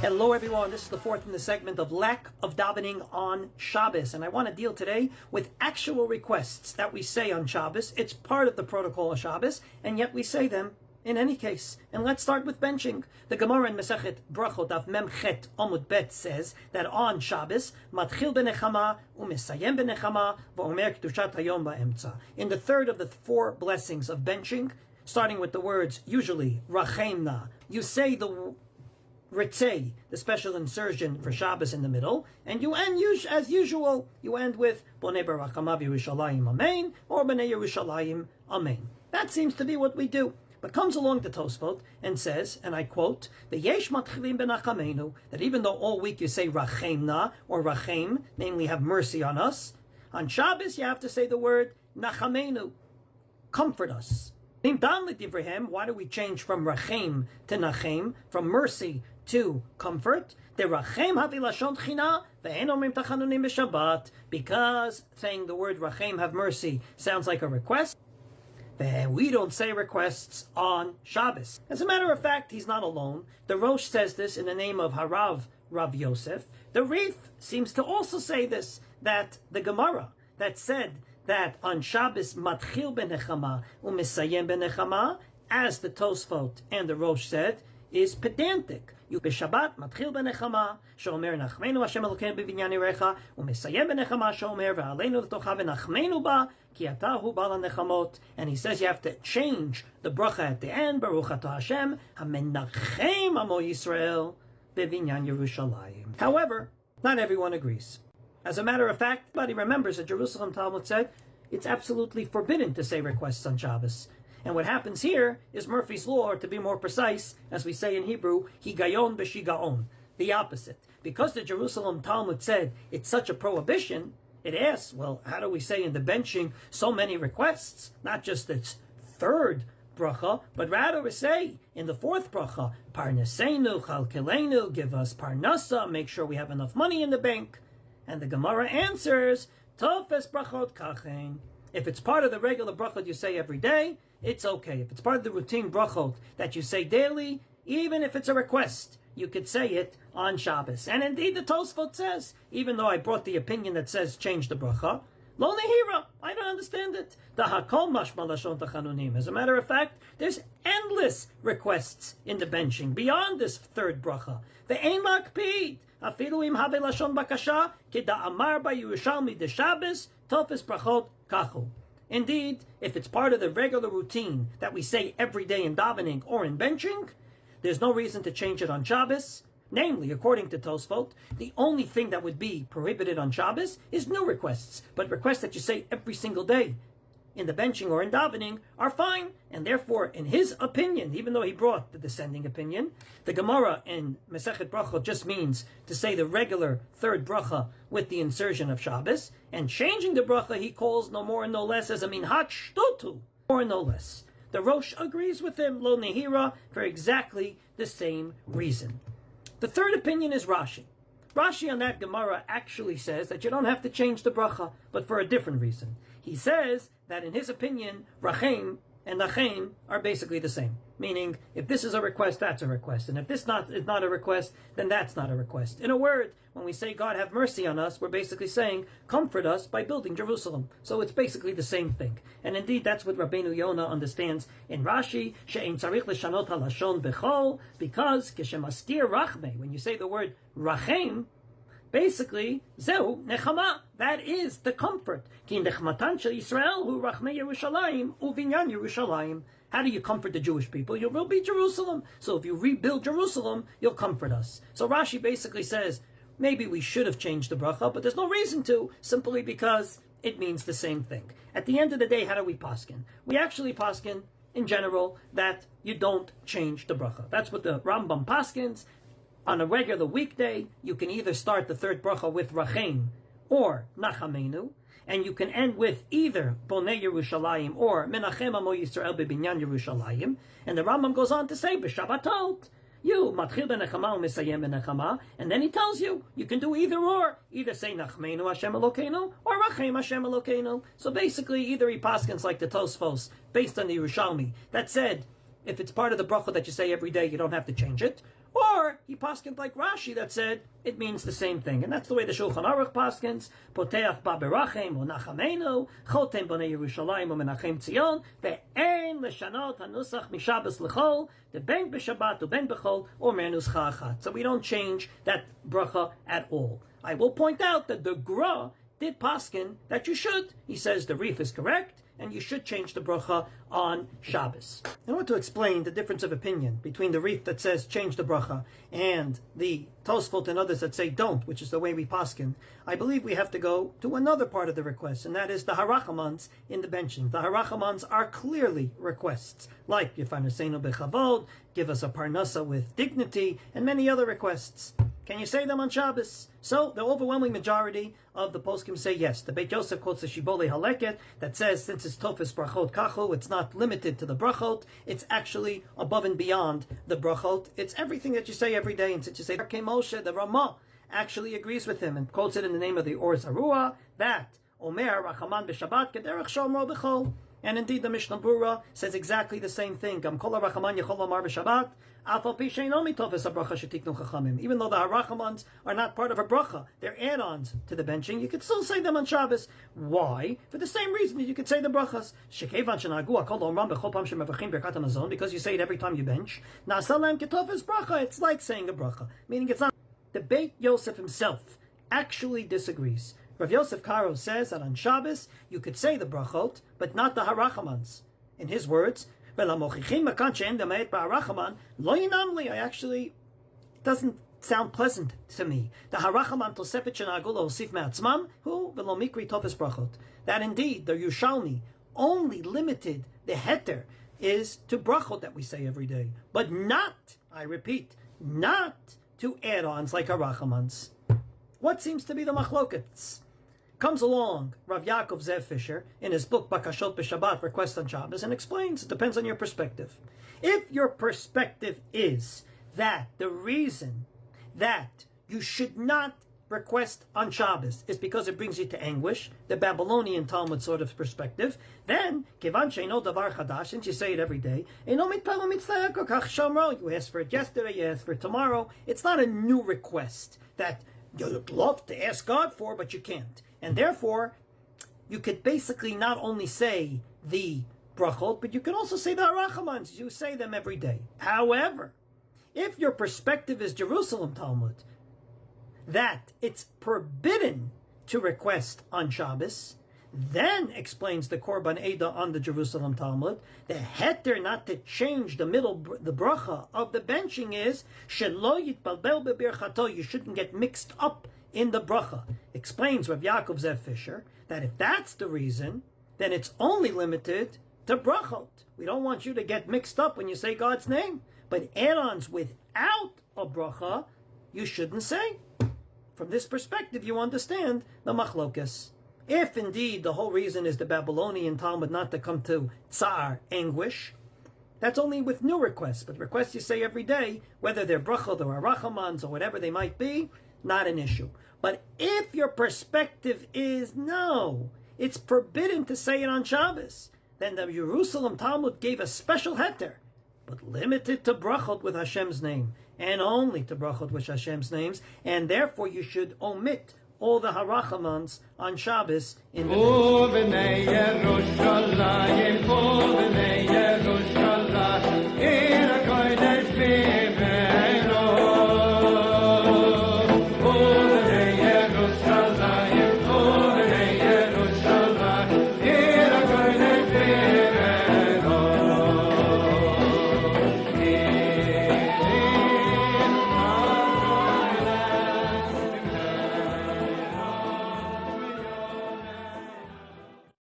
Hello everyone, this is the fourth in the segment of lack of davening on Shabbos, and I want to deal today with actual requests that we say on Shabbos. It's part of the protocol of Shabbos, and yet we say them in any case. And let's start with benching. The Gemara in Masechet Brachot Daf Mem Chet Omud Bet says that on Shabbos, Matchil benechama u'mesayem benechama v'omer kedushat hayom ba'emtza. In the third of the four blessings of benching, starting with the words usually Rachemna, you say the Ritzei, the special insertion for Shabbos in the middle, and you end as usual. You end with Bonei Barachamav Yerushalayim Amen or Bonei Yerushalayim Amen. That seems to be what we do. But comes along the Tosfot and says, and I quote, the Yesh Matchilim Benachamenu, that even though all week you say Rachemna or Rachem, namely have mercy on us, on Shabbos you have to say the word Nachamenu, comfort us. Why do we change from Rachem to Nachem, from mercy to comfort? Because saying the word Rachem, have mercy, sounds like a request. We don't say requests on Shabbos. As a matter of fact, he's not alone. The Rosh says this in the name of Harav Rav Yosef. The Rif seems to also say this, that the Gemara that said that on Shabbos matchil benechama u'mesayem benechama, as the Tosfot and the Rosh said, is pedantic. You b'Shabbat matchil benechama sheomer nachmenu Hashem Elokeinu b'vinyan yirecha u'mesayem benechama sheomer v'aleinu l'tocha v'nachmenu ba ki ata hu ba'al nechamot. And he says you have to change the bracha at the end. Baruch atah Hashem hamenachem amo Yisrael b'vinyan Yerushalayim. However, not everyone agrees. As a matter of fact, everybody remembers that Jerusalem Talmud said it's absolutely forbidden to say requests on Shabbos. And what happens here is Murphy's Law, or to be more precise, as we say in Hebrew, higayon b'shigaon, the opposite. Because the Jerusalem Talmud said it's such a prohibition, it asks, well, how do we say in the benching so many requests? Not just its third bracha, but rather we say in the fourth bracha, parnaseinu chalkelenu, give us parnasa, make sure we have enough money in the bank. And the Gemara answers, Tofes brachot kachen. If it's part of the regular brachot you say every day, it's okay. If it's part of the routine brachot that you say daily, even if it's a request, you could say it on Shabbos. And indeed the Tosfot says, even though I brought the opinion that says change the bracha, Lo nehira, I don't understand it. The hakol mashma lashon tachanunim. As a matter of fact, there's endless requests in the benching beyond this third bracha. Ve'ein makpid. Afilu im have lashon bakasha kida amar ba Yerushalmi de Shabbos tofes brachot kachu. Indeed, if it's part of the regular routine that we say every day in davening or in benching, there's no reason to change it on Shabbos. Namely, according to Tosfot, the only thing that would be prohibited on Shabbos is new requests. But requests that you say every single day in the benching or in davening are fine. And therefore, in his opinion, even though he brought the dissenting opinion, the Gemara in Masechet Brachot just means to say the regular third bracha with the insertion of Shabbos. And changing the bracha he calls no more and no less as a minhat shtutu, more and no less. The Rosh agrees with him, lo nehira, for exactly the same reason. The third opinion is Rashi. Rashi on that Gemara actually says that you don't have to change the bracha, but for a different reason. He says that in his opinion, Rachem and Nachem are basically the same. Meaning, if this is a request, that's a request. And if this is not a request, then that's not a request. In a word, when we say, God have mercy on us, we're basically saying, comfort us by building Jerusalem. So it's basically the same thing. And indeed, that's what Rabbeinu Yonah understands in Rashi, she'ein tzarich leshanot halashon bechol, because keshemastir rachme, when you say the word rachem, basically, zeu nechama, that is the comfort. Ki nechmatan shel Yisrael hu rachmei Yerushalayim uvinyan Yerushalayim. How do you comfort the Jewish people? You will be Jerusalem. So if you rebuild Jerusalem, you'll comfort us. So Rashi basically says, maybe we should have changed the bracha, but there's no reason to, simply because it means the same thing. At the end of the day, how do we paskin? We actually paskin, in general, that you don't change the bracha. That's what the Rambam paskins. On a regular weekday, you can either start the third bracha with Rachem or Nachamenu, and you can end with either Bonei Yerushalayim or Menachem Amo Yisrael B'Binyan Yerushalayim. And the Rambam goes on to say, B'Shabbatot, you matchil benechama u'mesayem benechama, and then he tells you can do either or. Either say Nachmenu Hashem Elokeinu or Rachem Hashem Elokeinu. So basically, either he paskins like the Tosfos, based on the Yerushalmi, that said, if it's part of the bracha that you say every day, you don't have to change it. Or he paskined like Rashi that said it means the same thing. And that's the way the Shulchan Aruch paskins. Poteach ba berachem u'nachamenu, chotem b'nei Yerushalayim u'menachem Tzion, ve'en l'shanot hanusach mishabes l'chol, the ben b'Shabbat u'ben b'chol, or menuscha achat. So we don't change that bracha at all. I will point out that the Gra did paskin that you should. He says the Rif is correct, and you should change the bracha on Shabbos. I want to explain the difference of opinion between the Rif that says change the bracha and the Tosfot and others that say don't, which is the way we paskin. I believe we have to go to another part of the request, and that is the harachamans in the benching. The harachamans are clearly requests, like Yefarnesenu bechavod, give us a parnasa with dignity, and many other requests. Can you say them on Shabbos? So the overwhelming majority of the poskim say yes. The Beit Yosef quotes the Shibbolei Haleket that says since it's Tofes Brachot Kachu, it's not limited to the Brachot, it's actually above and beyond the Brachot. It's everything that you say every day. And since you say Darkei Moshe, the Ramah actually agrees with him and quotes it in the name of the Or Zarua, that Omer Rachaman b'Shabbat kederech shomro b'chol. And indeed, the Mishnah Berurah says exactly the same thing. Gam kol harachaman yechol lomar b'Shabbat, af al pi she'eino mitofes habracha shetiknu chachamim. Even though the harachamans are not part of a bracha, they're add-ons to the benching, you could still say them on Shabbos. Why? For the same reason that you could say the brachas. Shekevan shenagu hakol omram b'chol pam shemavachim birkat hamazon, because you say it every time you bench. Na'asa lahem ketofes bracha. It's like saying a bracha, meaning it's not. The Beit Yosef himself actually disagrees. Rav Yosef Karo says that on Shabbos you could say the brachot, but not the harachamans. In his words, I actually, it doesn't sound pleasant to me. The harachaman tosefet shenagulo osif me'atzmam hu v'lo mikri tofes brachot. That indeed the Yushalmi only limited the heter is to brachot that we say every day, but not, I repeat, not to add-ons like harachamans. What seems to be the machlokets? Comes along Rav Yaakov Zev Fisher in his book Bakashot B'Shabbat, Request on Shabbos, and explains it depends on your perspective. If your perspective is that the reason that you should not request on Shabbos is because it brings you to anguish, the Babylonian Talmud sort of perspective, then Kivan she'eino davar chadash, since you say it every day, eino mitpalo mitzvah kol kach shomro, you asked for it yesterday, you asked for it tomorrow. It's not a new request that you'd love to ask God for, but you can't. And therefore, you could basically not only say the brachot, but you can also say the harachamans. You say them every day. However, if your perspective is Jerusalem Talmud, that it's forbidden to request on Shabbos, then explains the Korban Eda on the Jerusalem Talmud, the heter not to change the bracha of the benching is shelo yitbalbel bebirchato. You shouldn't get mixed up in the bracha. Explains Rav Yaakov Zev Fisher that if that's the reason, then it's only limited to brachot. We don't want you to get mixed up when you say God's name. But add-ons without a bracha, you shouldn't say. From this perspective, you understand the machlokas. If indeed the whole reason is the Babylonian Talmud not to come to tsar, anguish, that's only with new requests. But requests you say every day, whether they're brachot or harachamans or whatever they might be, not an issue. But if your perspective is no, it's forbidden to say it on Shabbos, then the Jerusalem Talmud gave a special heter, but limited to brachot with Hashem's name, and only to brachot with Hashem's names, and therefore you should omit all the harachamans on Shabbos in the